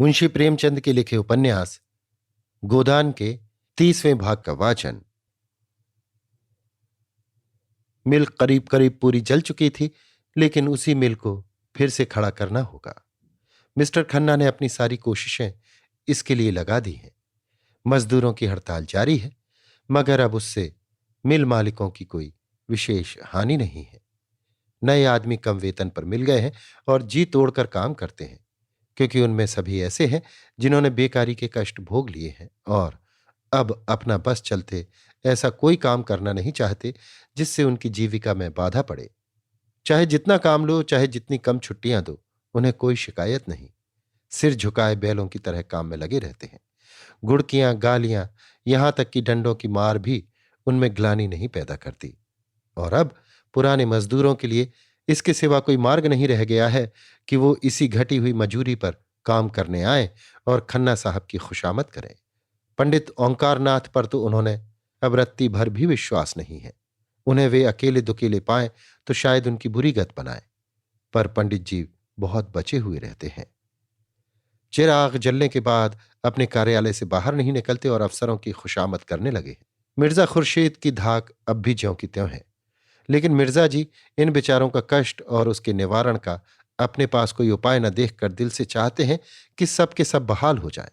मुंशी प्रेमचंद के लिखे उपन्यास गोदान के 30वें भाग का वाचन। मिल करीब करीब पूरी जल चुकी थी, लेकिन उसी मिल को फिर से खड़ा करना होगा। मिस्टर खन्ना ने अपनी सारी कोशिशें इसके लिए लगा दी हैं। मजदूरों की हड़ताल जारी है, मगर अब उससे मिल मालिकों की कोई विशेष हानि नहीं है। नए आदमी कम वेतन पर मिल गए हैं और जी तोड़कर काम करते हैं, क्योंकि उनमें सभी ऐसे हैं जिन्होंने बेकारी के कष्ट भोग लिए हैं और अब अपना बस चलते ऐसा कोई काम करना नहीं चाहते जिससे उनकी जीविका में बाधा पड़े। चाहे जितना काम लो, चाहे जितनी कम छुट्टियां दो, उन्हें कोई शिकायत नहीं। सिर झुकाए बैलों की तरह काम में लगे रहते हैं। गुड़कियां, गालियां, यहां तक कि डंडों की मार भी उनमें ग्लानि नहीं पैदा करती। और अब पुराने मजदूरों के लिए इसके सिवा कोई मार्ग नहीं रह गया है कि वो इसी घटी हुई मजूरी पर काम करने आए और खन्ना साहब की खुशामद करें। पंडित ओंकारनाथ पर तो उन्होंने अब रत्ती भर भी विश्वास नहीं है। उन्हें वे अकेले दुकेले पाए तो शायद उनकी बुरी गत बनाए, पर पंडित जी बहुत बचे हुए रहते हैं। चिराग जलने के बाद अपने कार्यालय से बाहर नहीं निकलते और अफसरों की खुशामद करने लगे। मिर्जा खुर्शीद की धाक अब भी ज्यों की त्यों है, लेकिन मिर्जा जी इन बेचारों का कष्ट और उसके निवारण का अपने पास कोई उपाय न देखकर दिल से चाहते हैं कि सब के सब बहाल हो जाएं।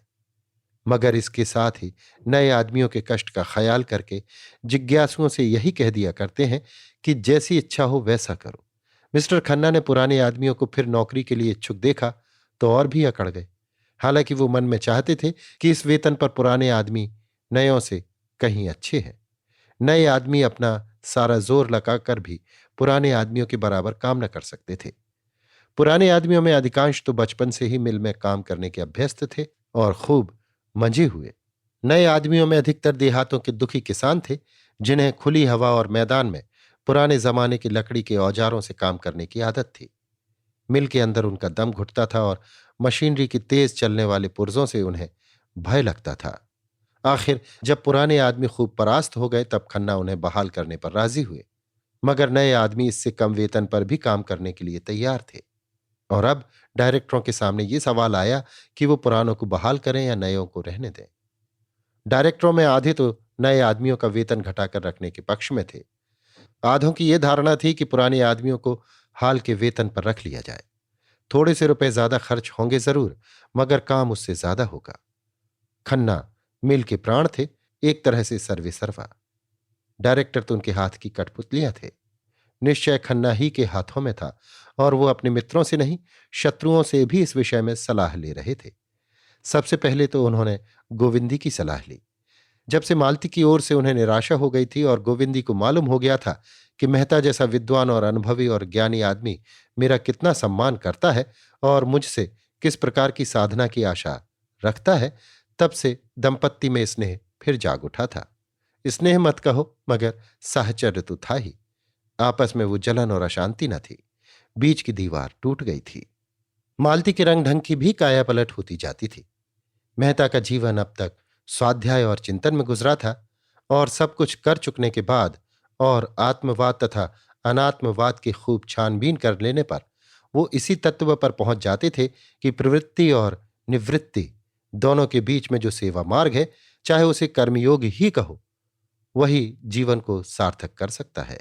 मगर इसके साथ ही नए आदमियों के कष्ट का ख्याल करके जिज्ञासुओं से यही कह दिया करते हैं कि जैसी इच्छा हो वैसा करो। मिस्टर खन्ना ने पुराने आदमियों को फिर नौकरी के लिए इच्छुक देखा तो और भी अकड़ गए। हालांकि वो मन में चाहते थे कि इस वेतन पर पुराने आदमी नयों से कहीं अच्छे हैं। नए आदमी अपना सारा जोर लगाकर भी पुराने आदमियों के बराबर काम न कर सकते थे। पुराने आदमियों में अधिकांश तो बचपन से ही मिल में काम करने के अभ्यस्त थे और खूब मंजे हुए। नए आदमियों में अधिकतर देहातों के दुखी किसान थे, जिन्हें खुली हवा और मैदान में पुराने जमाने की लकड़ी के औजारों से काम करने की आदत थी। मिल के अंदर उनका दम घुटता था और मशीनरी की तेज चलने वाले पुर्जों से उन्हें भय लगता था। आखिर जब पुराने आदमी खूब परास्त हो गए तब खन्ना उन्हें बहाल करने पर राजी हुए, मगर नए आदमी इससे कम वेतन पर भी काम करने के लिए तैयार थे। और अब डायरेक्टरों के सामने ये सवाल आया कि वो पुरानों को बहाल करें या नयों को रहने दें। डायरेक्टरों में आधे तो नए आदमियों का वेतन घटाकर रखने के पक्ष में थे। आधों की यह धारणा थी कि पुराने आदमियों को हाल के वेतन पर रख लिया जाए। थोड़े से रुपए ज्यादा खर्च होंगे जरूर, मगर काम उससे ज्यादा होगा। खन्ना मिल के प्राण थे, एक तरह से सर्वे सर्वा। डायरेक्टर तो उनके हाथ की कठपुतलियां थे। निश्चय खन्ना ही के हाथों में था और वो अपने मित्रों से नहीं, शत्रुओं से भी इस विषय में सलाह ले रहे थे। सबसे पहले तो उन्होंने गोविंदी की सलाह ली। जब से मालती की ओर से उन्हें निराशा हो गई थी और गोविंदी को मालूम हो गया था कि मेहता जैसा विद्वान और अनुभवी और ज्ञानी आदमी मेरा कितना सम्मान करता है और मुझसे किस प्रकार की साधना की आशा रखता है, तब से दंपत्ति में स्नेह फिर जाग उठा था। स्नेह मत कहो, मगर साहचर्य तो था ही। आपस में वो जलन और अशांति न थी, बीच की दीवार टूट गई थी। मालती के रंग ढंग की भी काया पलट होती जाती थी। मेहता का जीवन अब तक स्वाध्याय और चिंतन में गुजरा था और सब कुछ कर चुकने के बाद और आत्मवाद तथा अनात्मवाद की खूब छानबीन कर लेने पर वो इसी तत्व पर पहुंच जाते थे कि प्रवृत्ति और निवृत्ति दोनों के बीच में जो सेवा मार्ग है, चाहे उसे कर्मयोग ही कहो, वही जीवन को सार्थक कर सकता है,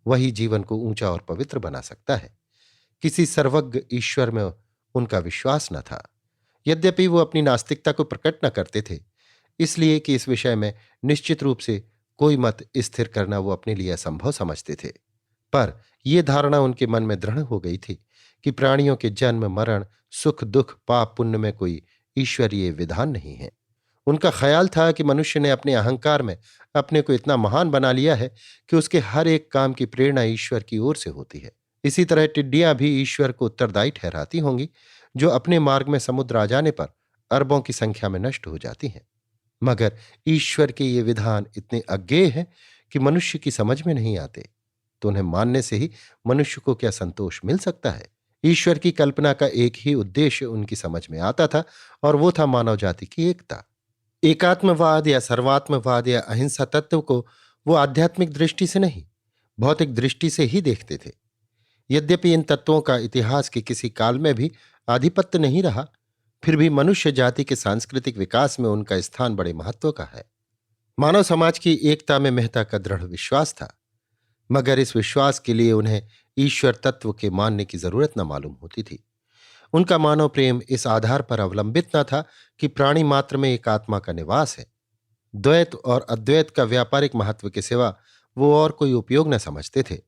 वही जीवन को ऊंचा और पवित्र बना सकता है। किसी सर्वज्ञ ईश्वर में उनका विश्वास न था। यद्यपि वो अपनी नास्तिकता को प्रकट न करते थे, इसलिए कि इस विषय में निश्चित रूप से कोई मत स्थिर करना वो अपने लिए असंभव समझते थे। पर यह धारणा उनके मन में दृढ़ हो गई थी कि प्राणियों के जन्म मरण, सुख दुख, पाप पुण्य में कोई ईश्वरीय विधान नहीं है। उनका ख्याल था कि मनुष्य ने अपने अहंकार में अपने को इतना महान बना लिया है कि उसके हर एक काम की प्रेरणा ईश्वर की ओर से होती है। इसी तरह टिड्डियां भी ईश्वर को उत्तरदायी ठहराती होंगी, जो अपने मार्ग में समुद्र आ जाने पर अरबों की संख्या में नष्ट हो जाती हैं। मगर ईश्वर के ये विधान इतने अज्ञेय हैं कि मनुष्य की समझ में नहीं आते, तो उन्हें मानने से ही मनुष्य को क्या संतोष मिल सकता है। ईश्वर की कल्पना का एक ही उद्देश्य उनकी समझ में आता था, और वो था मानव जाति की एकता। एकात्मवाद या सर्वात्मवाद या अहिंसा तत्व को वो आध्यात्मिक दृष्टि से नहीं, भौतिक दृष्टि से ही देखते थे। यद्यपि इन तत्वों का इतिहास के किसी काल में भी आधिपत्य नहीं रहा, फिर भी मनुष्य जाति के सांस्कृतिक विकास में उनका स्थान बड़े महत्व का है। मानव समाज की एकता में मेहता का दृढ़ विश्वास था, मगर इस विश्वास के लिए उन्हें ईश्वर तत्व के मानने की जरूरत न मालूम होती थी। उनका मानव प्रेम इस आधार पर अवलंबित न था कि प्राणी मात्र में एक आत्मा का निवास है। द्वैत और अद्वैत का व्यापारिक महत्व के सिवा वो और कोई उपयोग न समझते थे,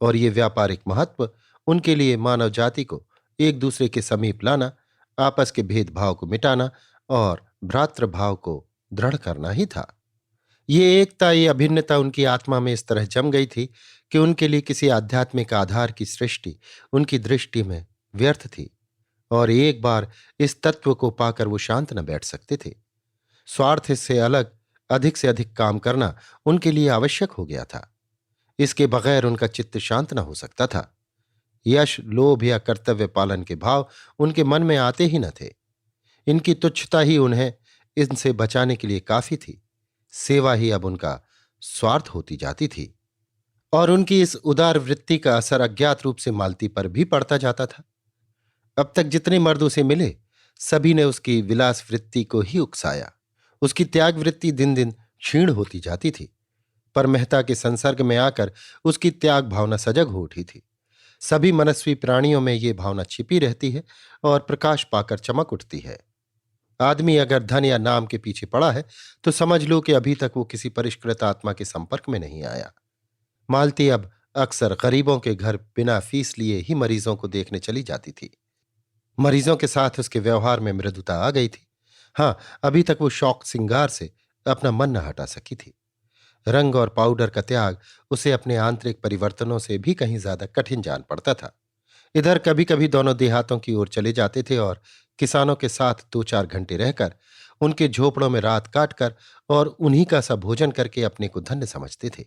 और ये व्यापारिक महत्व उनके लिए मानव जाति को एक दूसरे के समीप लाना, आपस के भेदभाव को मिटाना और भ्रातृभाव को दृढ़ करना ही था। ये एकता, ये अभिन्नता उनकी आत्मा में इस तरह जम गई थी कि उनके लिए किसी आध्यात्मिक आधार की सृष्टि उनकी दृष्टि में व्यर्थ थी, और एक बार इस तत्व को पाकर वो शांत न बैठ सकते थे। स्वार्थ से अलग अधिक से अधिक काम करना उनके लिए आवश्यक हो गया था। इसके बगैर उनका चित्त शांत न हो सकता था। यश, लोभ या कर्तव्य पालन के भाव उनके मन में आते ही न थे। इनकी तुच्छता ही उन्हें इनसे बचाने के लिए काफी थी। सेवा ही अब उनका स्वार्थ होती जाती थी, और उनकी इस उदार वृत्ति का असर अज्ञात रूप से मालती पर भी पड़ता जाता था। अब तक जितने मर्द उसे मिले, सभी ने उसकी विलास वृत्ति को ही उकसाया। उसकी त्याग वृत्ति दिन दिन क्षीण होती जाती थी, पर मेहता के संसर्ग में आकर उसकी त्याग भावना सजग हो उठी थी। सभी मनस्वी प्राणियों में ये भावना छिपी रहती है और प्रकाश पाकर चमक उठती है। आदमी अगर धन या नाम के पीछे पड़ा है तो समझ लो कि अभी तक वो किसी परिष्कृत आत्मा के संपर्क में नहीं आया। मालती अब अक्सर गरीबों के घर बिना फीस लिए ही मरीजों को देखने चली जाती थी। मरीजों के साथ उसके व्यवहार में मृदुता आ गई थी। हाँ, अभी तक वो शौक सिंगार से अपना मन न हटा सकी थी। रंग और पाउडर का त्याग उसे अपने आंतरिक परिवर्तनों से भी कहीं ज्यादा कठिन जान पड़ता था। इधर कभी कभी दोनों देहातों की ओर चले जाते थे और किसानों के साथ 2-4 घंटे रहकर उनके झोपड़ों में रात काटकर और उन्हीं का सा भोजन करके अपने को धन्य समझते थे।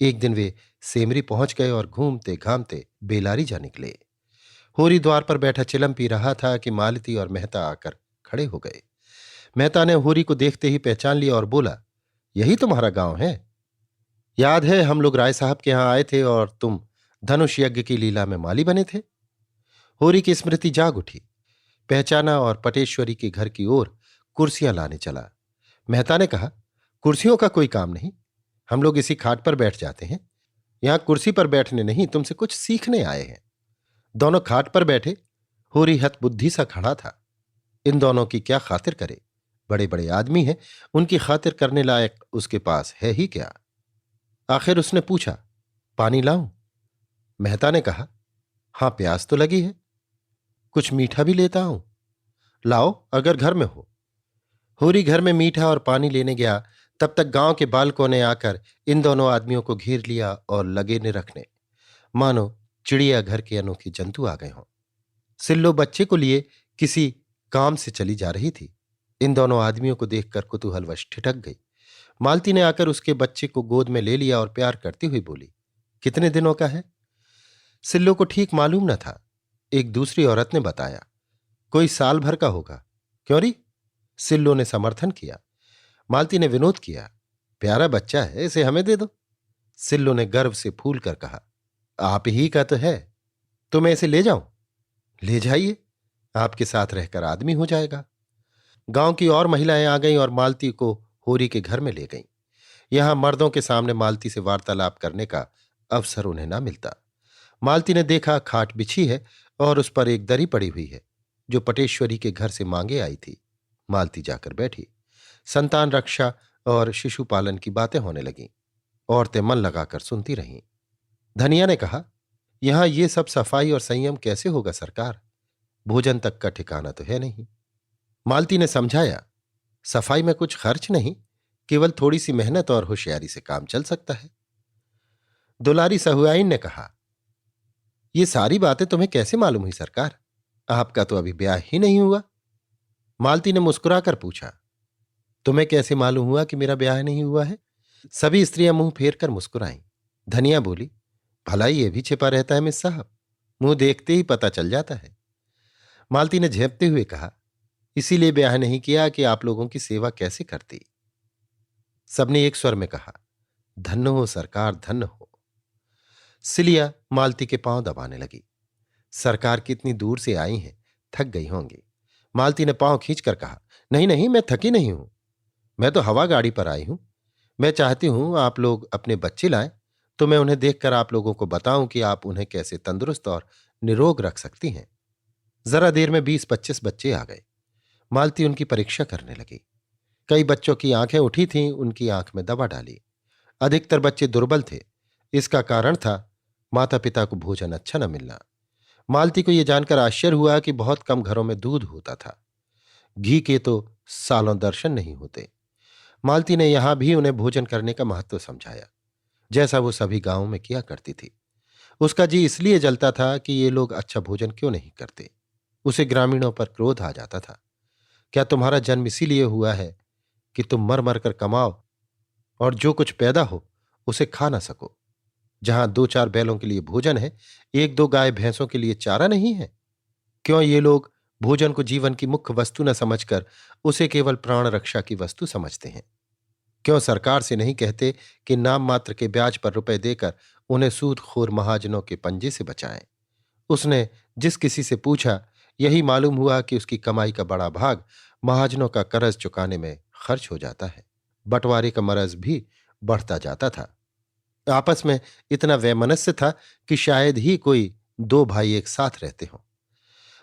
एक दिन वे सेमरी पहुंच गए और घूमते घामते बेलारी जा निकले। होरी द्वार पर बैठा चिलम पी रहा था कि मालती और मेहता आकर खड़े हो गए। मेहता ने होरी को देखते ही पहचान लिया और बोला, यही तुम्हारा गांव है? याद है हम लोग राय साहब के यहां आए थे और तुम धनुष यज्ञ की लीला में माली बने थे। होरी की स्मृति जाग उठी। पहचाना और पटेश्वरी के घर की ओर कुर्सियां लाने चला। मेहता ने कहा, कुर्सियों का कोई काम नहीं, हम लोग इसी खाट पर बैठ जाते हैं। यहां कुर्सी पर बैठने नहीं, तुमसे कुछ सीखने आए हैं। दोनों खाट पर बैठे। होरी हतबुद्धि सा खड़ा था। इन दोनों की क्या खातिर करे? बड़े बड़े आदमी हैं, उनकी खातिर करने लायक उसके पास है ही क्या? आखिर उसने पूछा, पानी लाऊं? मेहता ने कहा, हां, प्यास तो लगी है, कुछ मीठा भी लेता हूं। लाओ, अगर घर में हो। होरी घर में मीठा और पानी लेने गया, तब तक गांव के बालकों ने आकर इन दोनों आदमियों को घेर लिया और लगे न रखने, मानो चिड़िया घर के अनोखे जंतु आ गए हों। सिल्लो बच्चे को लिए किसी काम से चली जा रही थी। इन दोनों आदमियों को देखकर कुतूहलवश ठिठक गई। मालती ने आकर उसके बच्चे को गोद में ले लिया और प्यार करती हुई बोली, कितने दिनों का है? सिल्लो को ठीक मालूम न था। एक दूसरी औरत ने बताया, कोई साल भर का होगा। क्यों री? सिल्लो ने समर्थन किया। मालती ने विनोद किया, प्यारा बच्चा है, इसे हमें दे दो। सिल्लो ने गर्व से फूल कर कहा, आप ही का तो है, तो मैं इसे ले जाऊं? ले जाइए, आपके साथ रहकर आदमी हो जाएगा। गांव की और महिलाएं आ गईं और मालती को होरी के घर में ले गईं। यहां मर्दों के सामने मालती से वार्तालाप करने का अवसर उन्हें ना मिलता। मालती ने देखा खाट बिछी है और उस पर एक दरी पड़ी हुई है जो पटेश्वरी के घर से मांगे आई थी। मालती जाकर बैठी। संतान रक्षा और शिशु पालन की बातें होने लगीं। औरतें मन लगाकर सुनती रहीं। धनिया ने कहा, यहां ये सब सफाई और संयम कैसे होगा सरकार? भोजन तक का ठिकाना तो है नहीं। मालती ने समझाया, सफाई में कुछ खर्च नहीं, केवल थोड़ी सी मेहनत और होशियारी से काम चल सकता है। दुलारी सहुआइन ने कहा, ये सारी बातें तुम्हें कैसे मालूम हुई सरकार? आपका तो अभी ब्याह ही नहीं हुआ। मालती ने मुस्कुराकर पूछा, तुम्हें कैसे मालूम हुआ कि मेरा ब्याह नहीं हुआ है? सभी स्त्रियां मुंह फेर कर मुस्कुराईं। धनिया बोली, भला ये भी छिपा रहता है मिस साहब, मुंह देखते ही पता चल जाता है। मालती ने झेपते हुए कहा, इसीलिए ब्याह नहीं किया कि आप लोगों की सेवा कैसे करती। सबने एक स्वर में कहा, धन्य हो सरकार, धन्य हो। सिलिया मालती के पांव दबाने लगी। सरकार कितनी दूर से आई हैं, थक गई होंगी। मालती ने पांव खींचकर कहा, नहीं नहीं, मैं थकी नहीं हूं। मैं तो हवा गाड़ी पर आई हूं। मैं चाहती हूं आप लोग अपने बच्चे लाएं, तो मैं उन्हें देखकर आप लोगों को बताऊं कि आप उन्हें कैसे तंदुरुस्त और निरोग रख सकती हैं। जरा देर में 20-25 बच्चे आ गए। मालती उनकी परीक्षा करने लगी। कई बच्चों की आंखें उठी थीं, उनकी आंख में दवा डाली। अधिकतर बच्चे दुर्बल थे। इसका कारण था माता पिता को भोजन अच्छा न मिलना। मालती को यह जानकर आश्चर्य हुआ कि बहुत कम घरों में दूध होता था। घी के तो सालों दर्शन नहीं होते। मालती ने यहां भी उन्हें भोजन करने का महत्व समझाया, जैसा वो सभी गांवों में किया करती थी। उसका जी इसलिए जलता था कि ये लोग अच्छा भोजन क्यों नहीं करते। उसे ग्रामीणों पर क्रोध आ जाता था। क्या तुम्हारा जन्म इसीलिए हुआ है कि तुम मर मर कर कमाओ और जो कुछ पैदा हो उसे खा ना सको? जहां 2-4 बैलों के लिए भोजन है, 1-2 गाय भैंसों के लिए चारा नहीं है? क्यों ये लोग भोजन को जीवन की मुख्य वस्तु न समझकर उसे केवल प्राण रक्षा की वस्तु समझते हैं? क्यों सरकार से नहीं कहते कि नाम मात्र के ब्याज पर रुपए देकर उन्हें सूदखोर महाजनों के पंजे से बचाएं? उसने जिस किसी से पूछा, यही मालूम हुआ कि उसकी कमाई का बड़ा भाग महाजनों का कर्ज चुकाने में खर्च हो जाता है। बंटवारे का मरज भी बढ़ता जाता था। आपस में इतना वैमनस्य था कि शायद ही कोई दो भाई एक साथ रहते हों।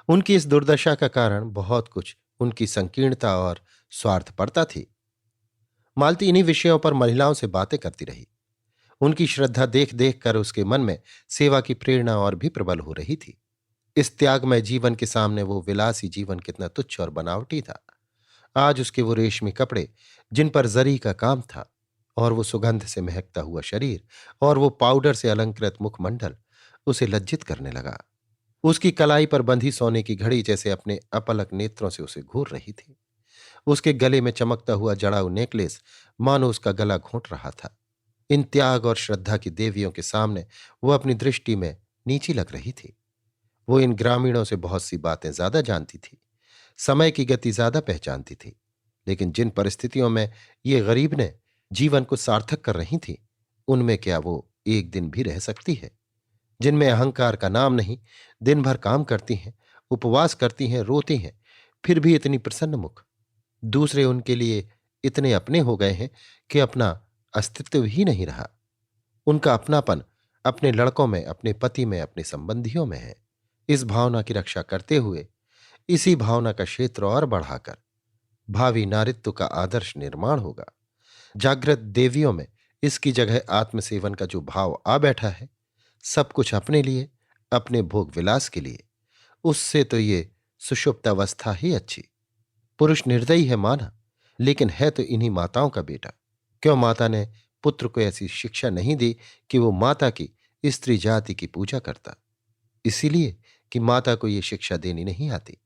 उनकी इस दुर्दशा का कारण बहुत कुछ उनकी संकीर्णता और स्वार्थपरता थी। मालती इन्हीं विषयों पर महिलाओं से बातें करती रही। उनकी श्रद्धा देख देख कर उसके मन में सेवा की प्रेरणा और भी प्रबल हो रही थी। इस त्यागमय जीवन के सामने वो विलासी जीवन कितना तुच्छ और बनावटी था। आज उसके वो रेशमी कपड़े जिन पर जरी का काम था, और वो सुगंध से महकता हुआ शरीर, और वो पाउडर से अलंकृत मुखमंडल उसे लज्जित करने लगा। उसकी कलाई पर बंधी सोने की घड़ी जैसे अपने अपलक नेत्रों से उसे घूर रही थी। उसके गले में चमकता हुआ जड़ाऊ नेकलेस मानो उसका गला घोंट रहा था। इन त्याग और श्रद्धा की देवियों के सामने वो अपनी दृष्टि में नीची लग रही थी। वो इन ग्रामीणों से बहुत सी बातें ज्यादा जानती थी, समय की गति ज्यादा पहचानती थी। लेकिन जिन परिस्थितियों में ये गरीब ने जीवन को सार्थक कर रही थी, उनमें क्या वो एक दिन भी रह सकती है? जिनमें अहंकार का नाम नहीं, दिन भर काम करती हैं, उपवास करती हैं, रोती हैं, फिर भी इतनी प्रसन्न मुख। दूसरे उनके लिए इतने अपने हो गए हैं कि अपना अस्तित्व ही नहीं रहा। उनका अपनापन अपने लड़कों में, अपने पति में, अपने संबंधियों में है। इस भावना की रक्षा करते हुए, इसी भावना का क्षेत्र और बढ़ाकर भावी नारित्व का आदर्श निर्माण होगा। जागृत देवियों में इसकी जगह आत्मसेवन का जो भाव आ बैठा है, सब कुछ अपने लिए, अपने भोग विलास के लिए, उससे तो ये सुषुप्त अवस्था ही अच्छी। पुरुष निर्दयी है माना, लेकिन है तो इन्हीं माताओं का बेटा। क्यों माता ने पुत्र को ऐसी शिक्षा नहीं दी कि वो माता की, स्त्री जाति की पूजा करता? इसीलिए कि माता को ये शिक्षा देनी नहीं आती।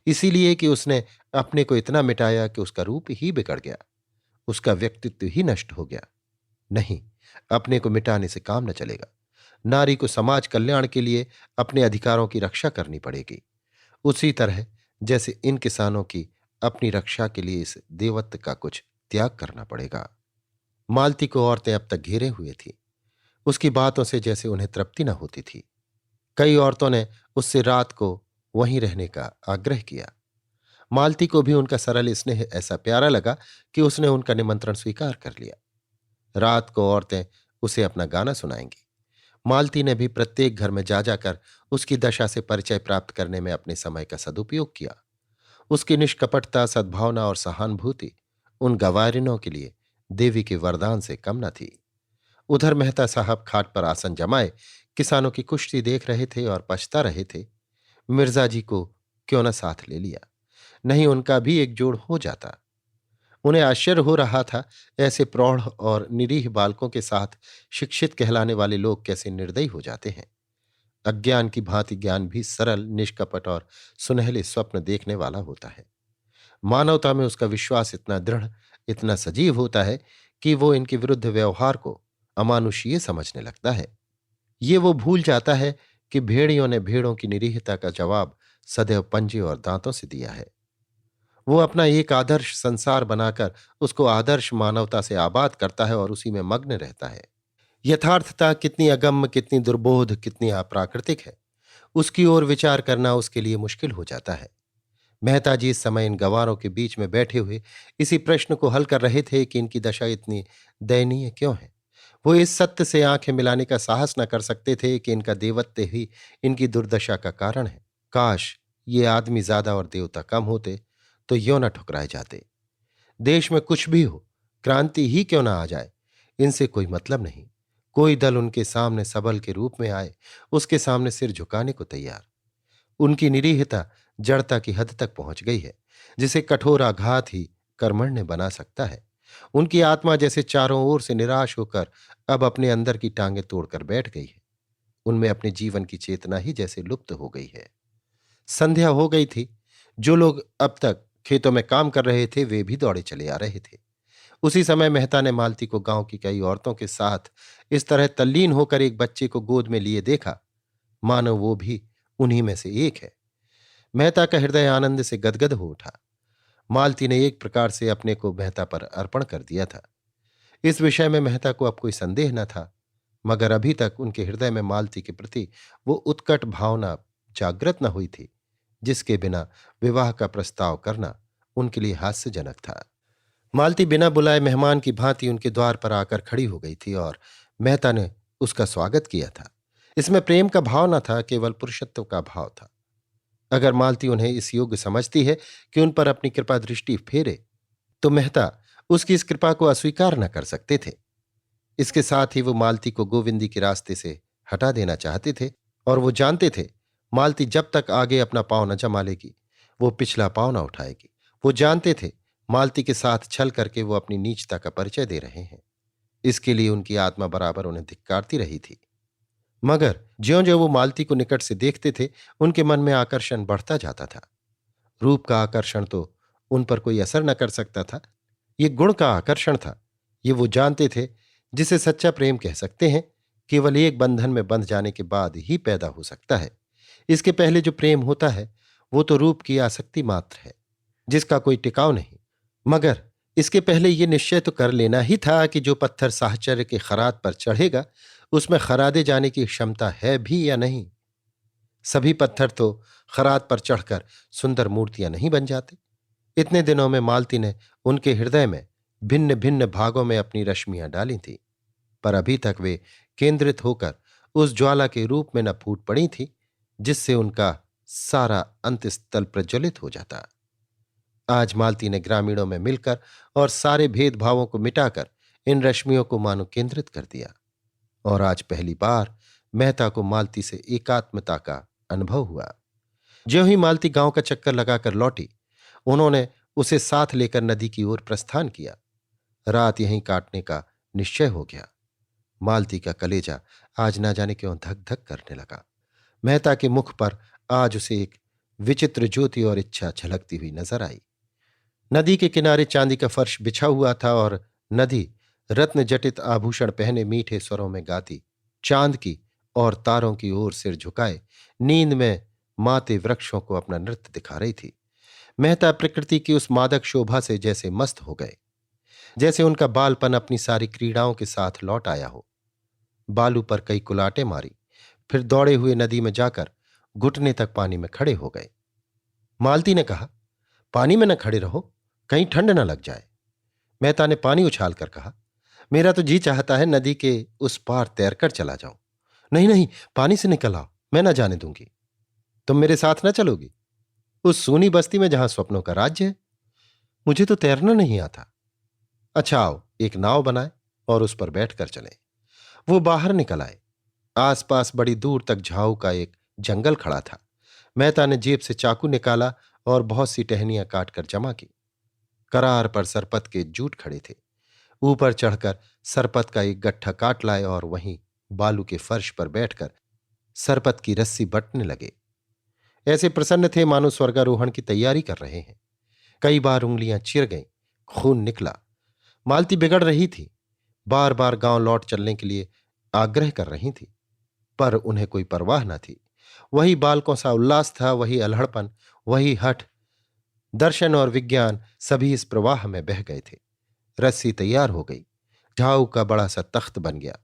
इसीलिए कि उसने अपने को इतना मिटाया कि उसका रूप ही बिगड़ गया, उसका व्यक्तित्व ही नष्ट हो गया। नहीं, अपने को मिटाने से काम न चलेगा। नारी को समाज कल्याण के लिए अपने अधिकारों की रक्षा करनी पड़ेगी, उसी तरह जैसे इन किसानों की अपनी रक्षा के लिए इस देवत्व का कुछ त्याग करना पड़ेगा। मालती को औरतें अब तक घेरे हुए थी। उसकी बातों से जैसे उन्हें तृप्ति न होती थी। कई औरतों ने उससे रात को वहीं रहने का आग्रह किया। मालती को भी उनका सरल स्नेह ऐसा प्यारा लगा कि उसने उनका निमंत्रण स्वीकार कर लिया। रात को औरतें उसे अपना गाना सुनाएंगी। मालती ने भी प्रत्येक घर में जा जाकर उसकी दशा से परिचय प्राप्त करने में अपने समय का सदुपयोग किया। उसकी निष्कपटता, सद्भावना और सहानुभूति उन गवारिनों के लिए देवी के वरदान से कम न थी। उधर मेहता साहब खाट पर आसन जमाए किसानों की कुश्ती देख रहे थे और पछता रहे थे, मिर्जा जी को क्यों न साथ ले लिया, नहीं उनका भी एक जोड़ हो जाता। उन्हें आश्चर्य हो रहा था, ऐसे प्रौढ़ और निरीह बालकों के साथ शिक्षित कहलाने वाले लोग कैसे निर्दयी हो जाते हैं। अज्ञान की भांति ज्ञान भी सरल, निष्कपट और सुनहले स्वप्न देखने वाला होता है। मानवता में उसका विश्वास इतना दृढ़, इतना सजीव होता है कि वो इनके विरुद्ध व्यवहार को अमानुषीय समझने लगता है। ये वो भूल जाता है कि भेड़ियों ने भेड़ों की निरीहता का जवाब सदैव पंजे और दांतों से दिया है। वो अपना एक आदर्श संसार बनाकर उसको आदर्श मानवता से आबाद करता है और उसी में मग्न रहता है। यथार्थता कितनी अगम्य, कितनी दुर्बोध, कितनी अप्राकृतिक है, उसकी ओर विचार करना उसके लिए मुश्किल हो जाता है। मेहता जी इस समय इन गंवारों के बीच में बैठे हुए इसी प्रश्न को हल कर रहे थे कि इनकी दशा इतनी दयनीय क्यों है। वो इस सत्य से आंखें मिलाने का साहस न कर सकते थे कि इनका देवत्व ही इनकी दुर्दशा का कारण है। काश ये आदमी ज्यादा और देवता कम होते तो यों न ठुकराए जाते। देश में कुछ भी हो, क्रांति ही क्यों ना आ जाए, इनसे कोई मतलब नहीं। कोई दल उनके सामने सबल के रूप में आए, उसके सामने सिर झुकाने को तैयार। उनकी निरीहता जड़ता की हद तक पहुंच गई है, जिसे कठोर आघात ही कर्मण्य बना सकता है। उनकी आत्मा जैसे चारों ओर से निराश होकर अब अपने अंदर की टांगें तोड़कर बैठ गई है। उनमें अपने जीवन की चेतना ही जैसे लुप्त हो गई है। संध्या हो गई थी। जो लोग अब तक खेतों में काम कर रहे थे वे भी दौड़े चले आ रहे थे। उसी समय मेहता ने मालती को गांव की कई औरतों के साथ इस तरह तल्लीन होकर एक बच्चे को गोद में लिए देखा, मानो वो भी उन्हीं में से एक है। मेहता का हृदय आनंद से गदगद हो उठा। मालती ने एक प्रकार से अपने को मेहता पर अर्पण कर दिया था। इस विषय में मेहता को अब कोई संदेह न था, मगर अभी तक उनके हृदय में मालती के प्रति वो उत्कट भावना जागृत न हुई थी, जिसके बिना विवाह का प्रस्ताव करना उनके लिए हास्यजनक था। मालती बिना बुलाए मेहमान की भांति उनके द्वार पर आकर खड़ी हो गई थी और मेहता ने उसका स्वागत किया था। इसमें प्रेम का भाव न था, केवल पुरुषत्व का भाव था। अगर मालती उन्हें इस योग्य समझती है कि उन पर अपनी कृपा दृष्टि फेरे, तो मेहता उसकी इस कृपा को अस्वीकार न कर सकते थे। इसके साथ ही वो मालती को गोविंदी के रास्ते से हटा देना चाहते थे, और वो जानते थे मालती जब तक आगे अपना पांव न जमा लेगी वो पिछला पांव न उठाएगी। वो जानते थे मालती के साथ छल करके वो अपनी नीचता का परिचय दे रहे हैं। इसके लिए उनकी आत्मा बराबर उन्हें धिक्कारती रही थी। मगर ज्यों ज्यों वो मालती को निकट से देखते थे उनके मन में आकर्षण बढ़ता जाता था। रूप का आकर्षण तो उन पर कोई असर न कर सकता था, ये गुण का आकर्षण था। ये वो जानते थे जिसे सच्चा प्रेम कह सकते हैं, केवल एक बंधन में बंध जाने के बाद ही पैदा हो सकता है। इसके पहले जो प्रेम होता है वो तो रूप की आसक्ति मात्र है, जिसका कोई टिकाव नहीं। मगर इसके पहले ये निश्चय तो कर लेना ही था कि जो पत्थर साहचर्य के खरात पर चढ़ेगा उसमें खरादे जाने की क्षमता है भी या नहीं। सभी पत्थर तो खरात पर चढ़कर सुंदर मूर्तियां नहीं बन जाते। इतने दिनों में मालती ने उनके हृदय में भिन्न भिन्न भागों में अपनी रश्मियां डाली थी, पर अभी तक वे केंद्रित होकर उस ज्वाला के रूप में न फूट पड़ी थी जिससे उनका सारा अंतस्थल प्रज्वलित हो जाता। आज मालती ने ग्रामीणों में मिलकर और सारे भेदभावों को मिटाकर इन रश्मियों को मानो केंद्रित कर दिया, और आज पहली बार मेहता को मालती से एकात्मता का अनुभव हुआ। ज्यों ही मालती गांव का चक्कर लगाकर लौटी, उन्होंने उसे साथ लेकर नदी की ओर प्रस्थान किया। रात यहीं काटने का निश्चय हो गया। मालती का कलेजा आज ना जाने क्यों धक धक करने लगा। मेहता के मुख पर आज उसे एक विचित्र ज्योति और इच्छा झलकती हुई नजर आई। नदी के किनारे चांदी का फर्श बिछा हुआ था और नदी रत्न जटित आभूषण पहने मीठे स्वरों में गाती चांद की और तारों की ओर सिर झुकाए नींद में माते वृक्षों को अपना नृत्य दिखा रही थी। मेहता प्रकृति की उस मादक शोभा से जैसे मस्त हो गए, जैसे उनका बालपन अपनी सारी क्रीड़ाओं के साथ लौट आया हो। बालू पर कई कुलाटे मारी, फिर दौड़े हुए नदी में जाकर घुटने तक पानी में खड़े हो गए। मालती ने कहा, पानी में न खड़े रहो, कहीं ठंड न लग जाए। मेहता ने पानी उछाल कर कहा, मेरा तो जी चाहता है नदी के उस पार तैरकर चला जाऊं। नहीं नहीं, पानी से निकल आओ, मैं न जाने दूंगी। तुम मेरे साथ न चलोगी उस सूनी बस्ती में जहां स्वप्नों का राज्य है? मुझे तो तैरना नहीं आता। अच्छा आओ, एक नाव बनाए और उस पर बैठकर चलें। वो बाहर निकल आए। आसपास बड़ी दूर तक झाऊ का एक जंगल खड़ा था। मेहता ने जेब से चाकू निकाला और बहुत सी टहनियां काटकर जमा की। करार पर सरपत के जूट खड़े थे। ऊपर चढ़कर सरपत का एक गट्ठा काट लाए और वहीं बालू के फर्श पर बैठकर सरपत की रस्सी बटने लगे। ऐसे प्रसन्न थे मानो स्वर्गारोहण की तैयारी कर रहे हैं। कई बार उंगलियां चिर गईं, खून निकला। मालती बिगड़ रही थी, बार बार गांव लौट चलने के लिए आग्रह कर रही थी, पर उन्हें कोई परवाह न थी। वही बालकों सा उल्लास था, वही अल्हड़पन, वही हठ। दर्शन और विज्ञान सभी इस प्रवाह में बह गए थे। रस्सी तैयार हो गई, झाऊ का बड़ा सा तख्त बन गया।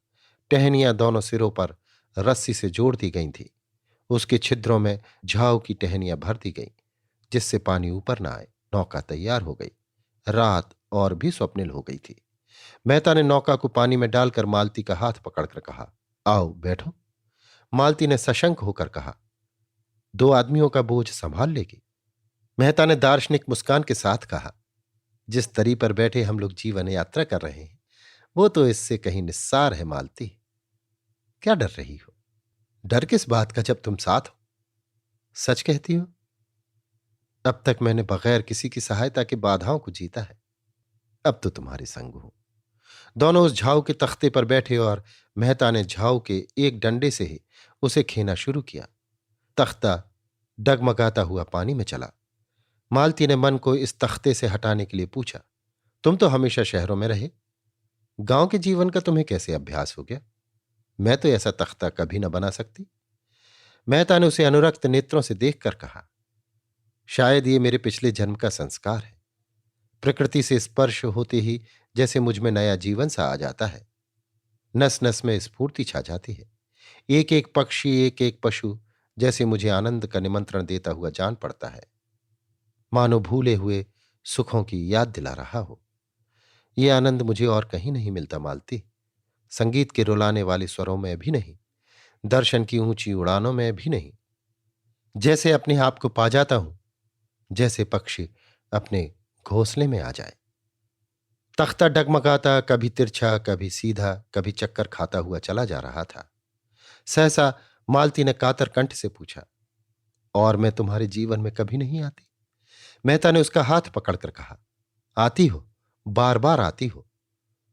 टहनियां दोनों सिरों पर रस्सी से जोड़ दी गई थी। उसके छिद्रों में झाऊ की टहनियां भर दी गईं। जिससे पानी ऊपर ना आए। नौका तैयार हो गई। रात और भी स्वप्निल हो गई थी। मेहता ने नौका को पानी में डालकर मालती का हाथ पकड़कर कहा, आओ बैठो। मालती ने सशंक होकर कहा, 2 आदमियों का बोझ संभाल लेगी। मेहता ने दार्शनिक मुस्कान के साथ कहा, जिस तरी पर बैठे हम लोग जीवन यात्रा कर रहे हैं वो तो इससे कहीं निस्सार है मालती। क्या डर रही हो? डर किस बात का जब तुम साथ हो? सच कहती हो? अब तक मैंने बगैर किसी की सहायता के बाधाओं को जीता है, अब तो तुम्हारे संग हूं। दोनों उस झाऊ के तख्ते पर बैठे और मेहता ने झाऊ के एक डंडे से ही उसे खेना शुरू किया। तख्ता डगमगाता हुआ पानी में चला। मालती ने मन को इस तख्ते से हटाने के लिए पूछा, तुम तो हमेशा शहरों में रहे, गांव के जीवन का तुम्हें कैसे अभ्यास हो गया? मैं तो ऐसा तख्ता कभी न बना सकती। मेहता ने उसे अनुरक्त नेत्रों से देखकर कहा, शायद ये मेरे पिछले जन्म का संस्कार है। प्रकृति से स्पर्श होते ही जैसे मुझ में नया जीवन सा आ जाता है। नस नस में स्फूर्ति छा जाती है। एक एक पक्षी, एक एक पशु जैसे मुझे आनंद का निमंत्रण देता हुआ जान पड़ता है, मानो भूले हुए सुखों की याद दिला रहा हो। ये आनंद मुझे और कहीं नहीं मिलता मालती। संगीत के रुलाने वाले स्वरों में भी नहीं, दर्शन की ऊंची उड़ानों में भी नहीं। जैसे अपने आप को पा जाता हूं, जैसे पक्षी अपने घोंसले में आ जाए। तख्ता डगमगाता, कभी तिरछा, कभी सीधा, कभी चक्कर खाता हुआ चला जा रहा था। सहसा मालती ने कातर कंठ से पूछा, और मैं तुम्हारे जीवन में कभी नहीं आती? मेहता ने उसका हाथ पकड़कर कहा, आती हो, बार बार आती हो,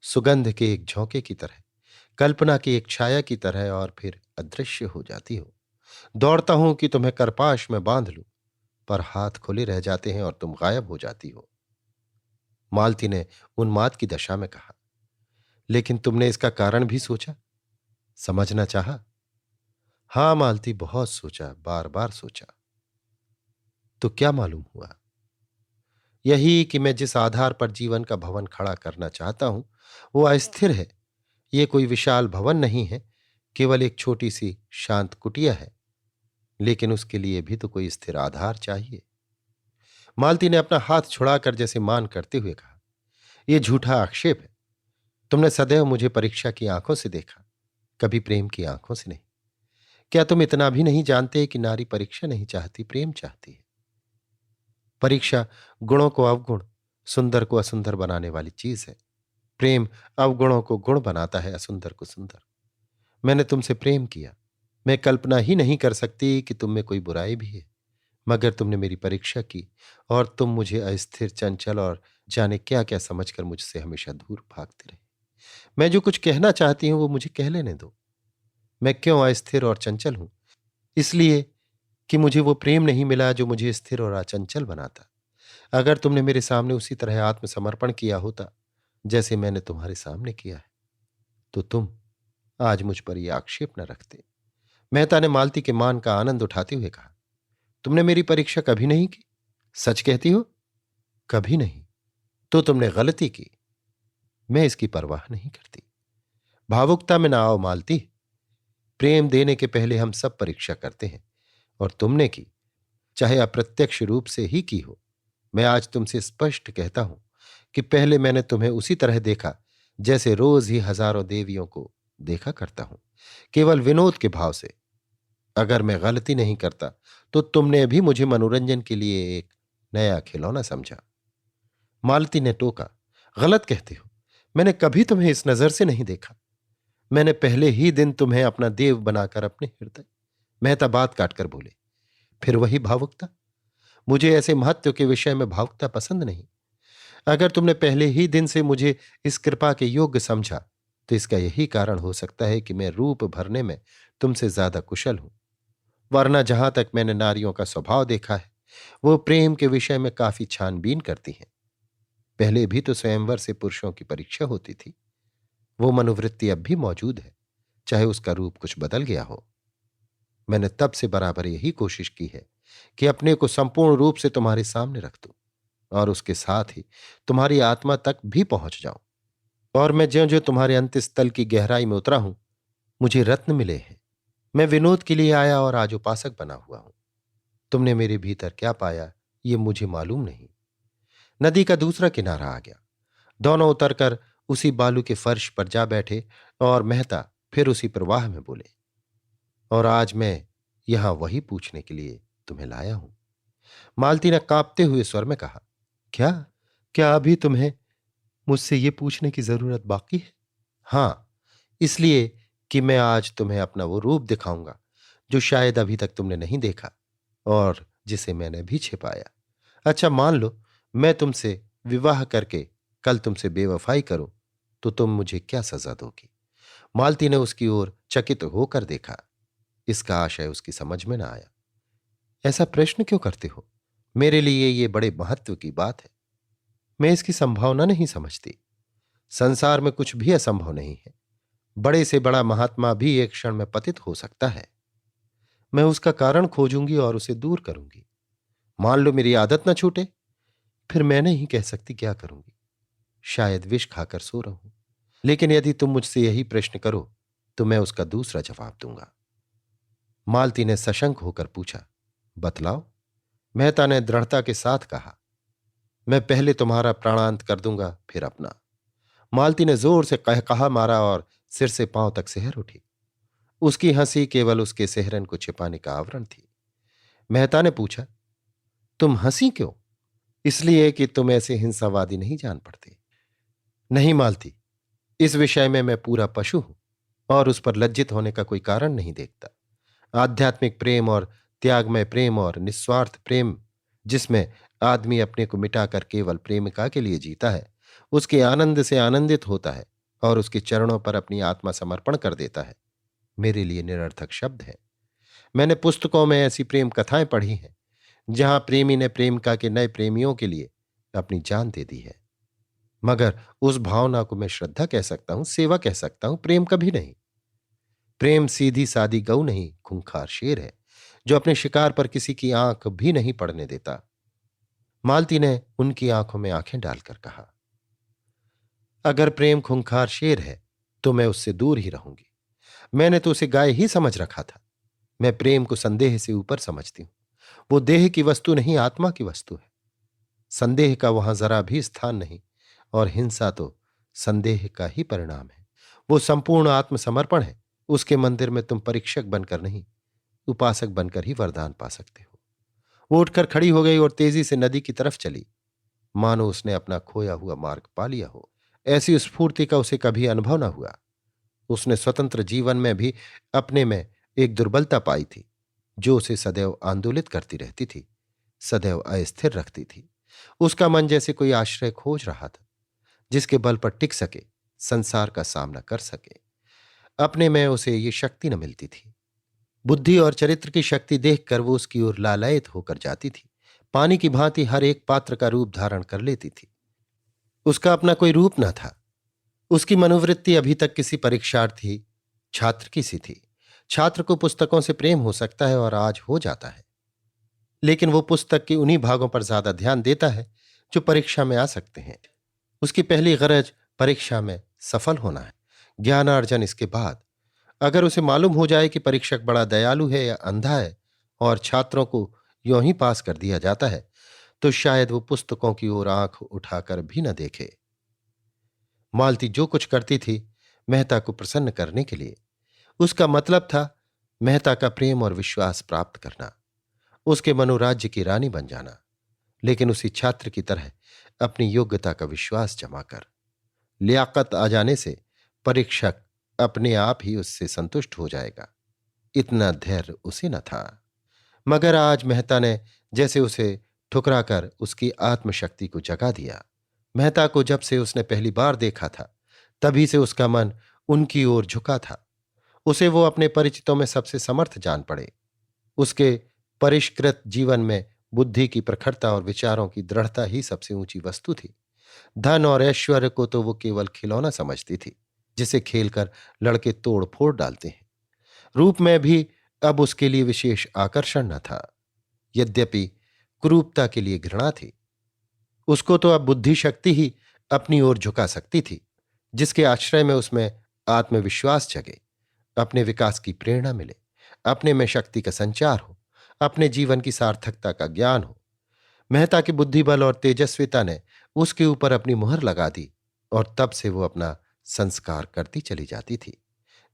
सुगंध के एक झोंके की तरह, कल्पना की एक छाया की तरह, और फिर अदृश्य हो जाती हो। दौड़ता हूं कि तुम्हें करपाश में बांध लूं, पर हाथ खुले रह जाते हैं और तुम गायब हो जाती हो। मालती ने उन्माद की दशा में कहा, लेकिन तुमने इसका कारण भी सोचा, समझना चाहा? हां मालती, बहुत सोचा, बार बार सोचा। तो क्या मालूम हुआ? यही कि मैं जिस आधार पर जीवन का भवन खड़ा करना चाहता हूं वो अस्थिर है। ये कोई विशाल भवन नहीं है, केवल एक छोटी सी शांत कुटिया है, लेकिन उसके लिए भी तो कोई स्थिर आधार चाहिए। मालती ने अपना हाथ छुड़ाकर जैसे मान करते हुए कहा, यह झूठा आक्षेप है। तुमने सदैव मुझे परीक्षा की आंखों से देखा, कभी प्रेम की आंखों से नहीं। क्या तुम इतना भी नहीं जानते कि नारी परीक्षा नहीं चाहती, प्रेम चाहती है? परीक्षा गुणों को अवगुण, सुंदर को असुंदर बनाने वाली चीज है। प्रेम अवगुणों को गुण बनाता है, असुंदर को सुंदर। मैंने तुमसे प्रेम किया। मैं कल्पना ही नहीं कर सकती कि तुम में कोई बुराई भी है, मगर तुमने मेरी परीक्षा की और तुम मुझे अस्थिर, चंचल और जाने क्या क्या समझकर मुझसे हमेशा दूर भागते रहे। मैं जो कुछ कहना चाहती हूं वो मुझे कह लेने दो। मैं क्यों अस्थिर और चंचल हूं? इसलिए कि मुझे वो प्रेम नहीं मिला जो मुझे स्थिर और अचंचल बनाता। अगर तुमने मेरे सामने उसी तरह आत्मसमर्पण किया होता जैसे मैंने तुम्हारे सामने किया है, तो तुम आज मुझ पर यह आक्षेप न रखते। मेहता ने मालती के मान का आनंद उठाते हुए कहा, तुमने मेरी परीक्षा कभी नहीं की? सच कहती हो? कभी नहीं। तो तुमने गलती की। मैं इसकी परवाह नहीं करती। भावुकता में ना आओ मालती। प्रेम देने के पहले हम सब परीक्षा करते हैं, और तुमने की, चाहे अप्रत्यक्ष रूप से ही की हो। मैं आज तुमसे स्पष्ट कहता हूं कि पहले मैंने तुम्हें उसी तरह देखा जैसे रोज ही हजारों देवियों को देखा करता हूं, केवल विनोद के भाव से। अगर मैं गलती नहीं करता तो तुमने भी मुझे मनोरंजन के लिए एक नया खिलौना समझा। मालती ने टोका, गलत कहते हो। मैंने कभी तुम्हें इस नजर से नहीं देखा। मैंने पहले ही दिन तुम्हें अपना देव बनाकर अपने हृदय। मेहता बात काटकर बोले, फिर वही भावुकता? मुझे ऐसे महत्व के विषय में भावुकता पसंद नहीं। अगर तुमने पहले ही दिन से मुझे इस कृपा के योग्य समझा तो इसका यही कारण हो सकता है कि मैं रूप भरने में तुमसे ज्यादा कुशल हूं। वरना जहां तक मैंने नारियों का स्वभाव देखा है वो प्रेम के विषय में काफी छानबीन करती हैं। पहले भी तो स्वयंवर से पुरुषों की परीक्षा होती थी। वो मनोवृत्ति अब भी मौजूद है, चाहे उसका रूप कुछ बदल गया हो। मैंने तब से बराबर यही कोशिश की है कि अपने को संपूर्ण रूप से तुम्हारे सामने रख दूं और उसके साथ ही तुम्हारी आत्मा तक भी पहुंच जाऊं। और मैं ज्यों ज्यों तुम्हारे अंतस्थल की गहराई में उतरा हूं, मुझे रत्न मिले हैं। मैं विनोद के लिए आया और आज उपासक बना हुआ हूं। तुमने मेरे भीतर क्या पाया ये मुझे मालूम नहीं। नदी का दूसरा किनारा आ गया। दोनों उतरकर उसी बालू के फर्श पर जा बैठे और मेहता फिर उसी प्रवाह में बोले, और आज मैं यहां वही पूछने के लिए तुम्हें लाया हूं। मालती ने कांपते हुए स्वर में कहा, क्या? क्या अभी तुम्हें मुझसे ये पूछने की जरूरत बाकी है? हां, इसलिए कि मैं आज तुम्हें अपना वो रूप दिखाऊंगा जो शायद अभी तक तुमने नहीं देखा और जिसे मैंने भी छिपाया। अच्छा, मान लो मैं तुमसे विवाह करके कल तुमसे बेवफाई करूं, तो तुम मुझे क्या सजा दोगी? मालती ने उसकी ओर चकित होकर देखा। इसका आशय उसकी समझ में ना आया। ऐसा प्रश्न क्यों करते हो? मेरे लिए ये बड़े महत्व की बात है। मैं इसकी संभावना नहीं समझती। संसार में कुछ भी असंभव नहीं है। बड़े से बड़ा महात्मा भी एक क्षण में पतित हो सकता है। मैं उसका कारण खोजूंगी और उसे दूर करूंगी। मान लो मेरी आदत न छूटे, फिर मैं नहीं कह सकती क्या करूंगी। शायद विष खाकर सो रहूं। लेकिन यदि तुम मुझसे यही प्रश्न करो तो मैं उसका दूसरा जवाब दूंगा। मालती ने सशंक होकर पूछा, बतलाओ। मेहता ने दृढ़ता के साथ कहा, मैं पहले तुम्हारा प्राणांत कर दूंगा, फिर अपना। मालती ने जोर से कहकहा मारा और सिर से पांव तक सिहर उठी। उसकी हंसी केवल उसके सेहरन को छिपाने का आवरण थी। मेहता ने पूछा, तुम हंसी क्यों? इसलिए कि तुम ऐसे हिंसावादी नहीं जान पड़ते। नहीं मालती, इस विषय में मैं पूरा पशु हूं और उस पर लज्जित होने का कोई कारण नहीं देखता। आध्यात्मिक प्रेम और त्यागमय प्रेम और निस्वार्थ प्रेम, जिसमें आदमी अपने को मिटाकर केवल प्रेमिका के लिए जीता है, उसके आनंद से आनंदित होता है और उसके चरणों पर अपनी आत्मा समर्पण कर देता है, मेरे लिए निरर्थक शब्द है। मैंने पुस्तकों में ऐसी प्रेम कथाएं पढ़ी हैं जहां प्रेमी ने प्रेमिका के नए प्रेमियों के लिए अपनी जान दे दी है, मगर उस भावना को मैं श्रद्धा कह सकता हूं, सेवा कह सकता हूं, प्रेम कभी नहीं। प्रेम सीधी सादी गऊ नहीं, खूंखार शेर है जो अपने शिकार पर किसी की आंख भी नहीं पड़ने देता। मालती ने उनकी आंखों में आंखें डालकर कहा, अगर प्रेम खूंखार शेर है तो मैं उससे दूर ही रहूंगी। मैंने तो उसे गाय ही समझ रखा था। मैं प्रेम को संदेह से ऊपर समझती हूं। वो देह की वस्तु नहीं, आत्मा की वस्तु है। संदेह का वहां जरा भी स्थान नहीं, और हिंसा तो संदेह का ही परिणाम है। वो संपूर्ण आत्मसमर्पण है। उसके मंदिर में तुम परीक्षक बनकर नहीं, उपासक बनकर ही वरदान पा सकते हो। वो उठकर खड़ी हो गई और तेजी से नदी की तरफ चली, मानो उसने अपना खोया हुआ मार्ग पा लिया हो। ऐसी स्फूर्ति का उसे कभी अनुभव न हुआ। उसने स्वतंत्र जीवन में भी अपने में एक दुर्बलता पाई थी जो उसे सदैव आंदोलित करती रहती थी, सदैव अस्थिर रखती थी। उसका मन जैसे कोई आश्रय खोज रहा था जिसके बल पर टिक सके, संसार का सामना कर सके। अपने में उसे ये शक्ति न मिलती थी। बुद्धि और चरित्र की शक्ति देखकर वो उसकी ओर लालायित होकर जाती थी। पानी की भांति हर एक पात्र का रूप धारण कर लेती थी। उसका अपना कोई रूप न था। उसकी मनोवृत्ति अभी तक किसी परीक्षार्थी छात्र की सी थी। छात्र को पुस्तकों से प्रेम हो सकता है और आज हो जाता है, लेकिन वो पुस्तक के उन्हीं भागों पर ज्यादा ध्यान देता है जो परीक्षा में आ सकते हैं। उसकी पहली गरज परीक्षा में सफल होना है, ज्ञानार्जन इसके बाद। अगर उसे मालूम हो जाए कि परीक्षक बड़ा दयालु है या अंधा है और छात्रों को यों ही पास कर दिया जाता है, तो शायद वो पुस्तकों की ओर आंख उठाकर भी न देखे। मालती जो कुछ करती थी मेहता को प्रसन्न करने के लिए। उसका मतलब था मेहता का प्रेम और विश्वास प्राप्त करना, उसके मनोराज्य की रानी बन जाना, लेकिन उसी छात्र की तरह अपनी योग्यता का विश्वास जमा कर। लियाकत आ जाने से परीक्षक अपने आप ही उससे संतुष्ट हो जाएगा, इतना धैर्य उसे न था। मगर आज मेहता ने जैसे उसे ठुकराकर उसकी आत्मशक्ति को जगा दिया। मेहता को जब से उसने पहली बार देखा था तभी से उसका मन उनकी ओर झुका था। उसे वो अपने परिचितों में सबसे समर्थ जान पड़े। उसके परिष्कृत जीवन में बुद्धि की प्रखरता और विचारों की दृढ़ता ही सबसे ऊंची वस्तु थी। धन और ऐश्वर्य को तो वो केवल खिलौना समझती थी जिसे खेलकर लड़के तोड़ फोड़ डालते हैं। रूप में भी अब उसके लिए विशेष आकर्षण न था, यद्यपि कुरूपता के लिए घृणा थी। उसको तो अब बुद्धि शक्ति ही अपनी ओर झुका सकती थी, जिसके आश्रय में उसमें आत्मविश्वास जगे, अपने विकास की प्रेरणा मिले, अपने में शक्ति का संचार हो, अपने जीवन की सार्थकता का ज्ञान हो। मेहता के बुद्धिबल और तेजस्विता ने उसके ऊपर अपनी मुहर लगा दी और तब से वो अपना संस्कार करती चली जाती थी।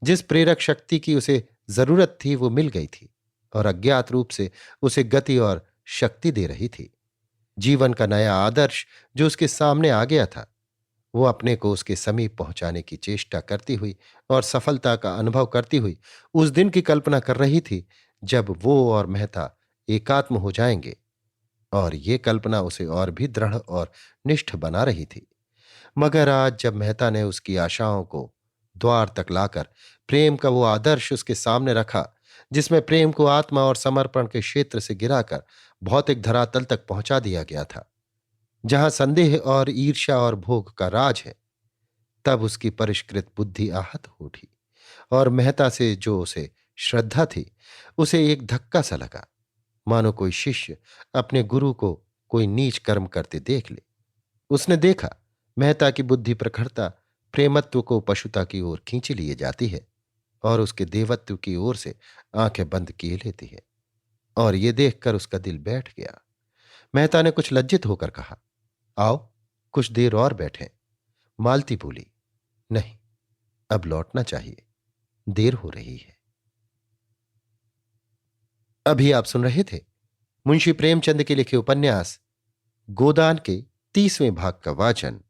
जिस प्रेरक शक्ति की उसे जरूरत थी वो मिल गई थी और अज्ञात रूप से उसे गति और शक्ति दे रही थी। जीवन का नया आदर्श जो उसके सामने आ गया था, वो अपने को उसके समीप पहुंचाने की चेष्टा करती हुई और सफलता का अनुभव करती हुई उस दिन की कल्पना कर रही थी जब वो और मेहता एकात्म हो जाएंगे। और ये कल्पना उसे और भी दृढ़ और निष्ठ बना रही थी। मगर आज जब मेहता ने उसकी आशाओं को द्वार तक लाकर प्रेम का वो आदर्श उसके सामने रखा, जिसमें प्रेम को आत्मा और समर्पण के क्षेत्र से गिराकर भौतिक धरातल तक पहुंचा दिया गया था, जहां संदेह और ईर्ष्या और भोग का राज है, तब उसकी परिष्कृत बुद्धि आहत हो उठी और मेहता से जो उसे श्रद्धा थी उसे एक धक्का सा लगा, मानो कोई शिष्य अपने गुरु को कोई नीच कर्म करते देख ले। उसने देखा मेहता की बुद्धि प्रखरता प्रेमत्व को पशुता की ओर खींची लिए जाती है और उसके देवत्व की ओर से आंखें बंद किए लेती है। और ये देखकर उसका दिल बैठ गया। मेहता ने कुछ लज्जित होकर कहा, आओ कुछ देर और बैठें। मालती बोली, नहीं, अब लौटना चाहिए, देर हो रही है। अभी आप सुन रहे थे मुंशी प्रेमचंद के लिखे उपन्यास गोदान के 30वें भाग का वाचन